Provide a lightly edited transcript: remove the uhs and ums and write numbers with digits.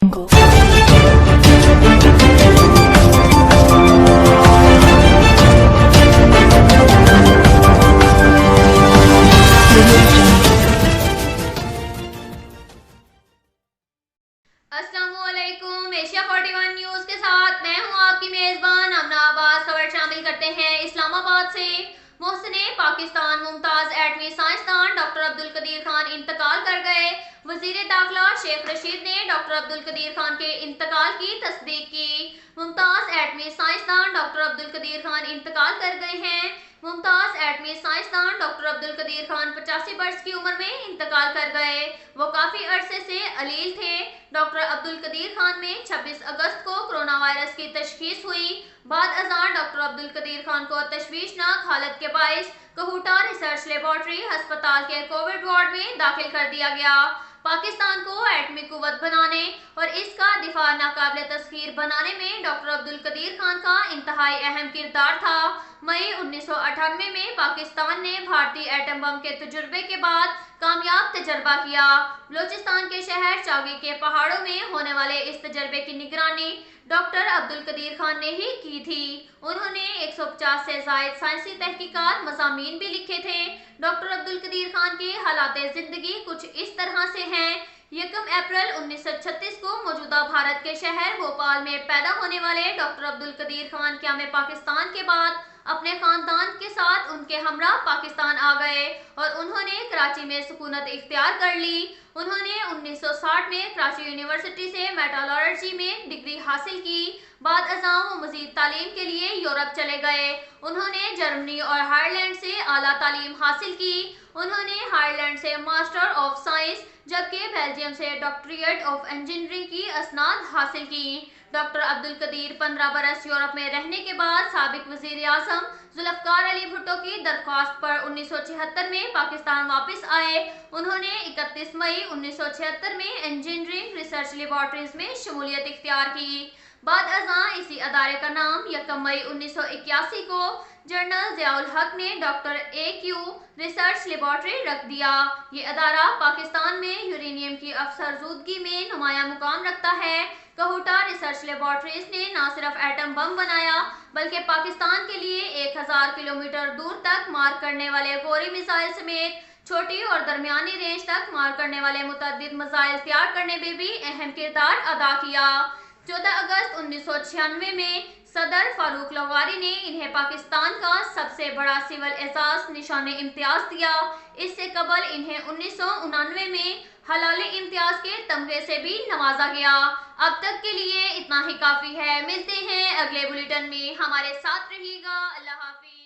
अस्सलामुअलैकुम। Asia 41 news के साथ मैं हूं आपकी मेजबान अमना अब्बास। खबर शामिल करते हैं इस्लामाबाद से। मोहसिने पाकिस्तान मुमताज एटमी साइंसदान डॉक्टर अब्दुल कदीर खान इंतकाल कर गए। वजीर दाखिला शेख रशीद ने डॉक्टर अब्दुल कदीर खान के इंतकाल की तस्दीक की। मुमताज एटमी साइंसदान डॉक्टर अब्दुल कदीर खान इंतकाल कर गए हैं। मुमताज एटमी साइंसदान डॉक्टर अब्दुल कदीर खान 85 वर्ष की उम्र में इंतकाल कर गए। वो काफी अरसे से अलील थे। डॉक्टर अब्दुल कदीर खान में 26 अगस्त को कोरोना वायरस की तशखीस हुई। बाद अज़ां डॉक्टर अब्दुल कदीर खान को तशवीशनाक हालत के बाइस कहूटा रिसर्च लेबॉर्ट्री अस्पताल के कोविड वार्ड में दाखिल कर दिया गया। पाकिस्तान को एटमी कुव्वत बनाने और इसका दिफा नाकाबिले तस्खीर बनाने में डॉक्टर अब्दुल कदीर खान का इंतहाई अहम किरदार था। मई 1998 में पाकिस्तान ने भारतीय एटम बम के तजुर्बे के बाद कामयाब तजर्बा किया। बलोचिस्तान के शहर चागी के पहाड़ों में होने वाले इस तजर्बे की निगरानी डॉक्टर अब्दुल कदीर खान ने ही की थी। उन्होंने 150 से जायद साइंसी तहकीकात मज़ामीन भी लिखे थे। डॉक्टर अब्दुल कदीर खान के हालात जिंदगी कुछ इस तरह से हैं। 1 अप्रैल 1936 को मौजूदा भारत के शहर भोपाल में पैदा होने वाले डॉक्टर अब्दुल कदीर खान क़याम पाकिस्तान के बाद अपने खानदान के साथ उनके हमरा पाकिस्तान आ गए और उन्होंने कराची में सुकूनत इख्तियार कर ली। उन्होंने 1960 में कराची यूनिवर्सिटी से मेटलर्जी में डिग्री हासिल की। बाद अज़ां वो मज़ीद तालीम के लिए यूरोप चले गए। उन्होंने जर्मनी और आयरलैंड से आला तालीम हासिल की। उन्होंने आयरलैंड से मास्टर ऑफ साइंस जबकि बेल्जियम से डॉक्टरेट ऑफ इंजीनियरिंग की असनाद हासिल की। डॉक्टर अब्दुल कदीर 15 बरस यूरोप में रहने के बाद साबिक वजीर आज़म जुल्फ़िकार अली भुट्टो की दरख्वास्त पर 1976 में पाकिस्तान वापस आए। उन्होंने 31 मई 1976 में इंजीनियरिंग रिसर्च लेबॉर्ट्रीज में शमूलियत इख्तियार की। बाद अज़ां इसी अदारे का नाम 1 मई 1981 को जनरल ज़ियाउल हक ने डॉक्टर AQ रिसर्च लेबॉर्ट्री रख दिया। ये अदारा पाकिस्तान में यूरेनियम की अफसरजूदगी में नुमाया मुकाम रखता है। कहूटा रिसर्च लेबॉर्ट्रीज ने न सिर्फ एटम बम बनाया बल्कि पाकिस्तान के लिए 1000 किलोमीटर दूर तक मार करने वाले गोरी मिसाइल समेत छोटी और दरमियानी रेंज तक मार करने वाले मुतअद्दिद मिसाइल तैयार करने में भी अहम किरदार अदा किया। 14 अगस्त 1996 में सदर फारूक लवारी ने इन्हें पाकिस्तान का सबसे बड़ा सिविल एजाज निशान इम्तियाज दिया। इससे कबल इन्हें 1999 में हलाल इम्तियाज के तमगे से भी नवाजा गया। अब तक के लिए इतना ही काफी है। मिलते हैं अगले बुलेटिन में। हमारे साथ रहिएगा। अल्लाह हाफिज।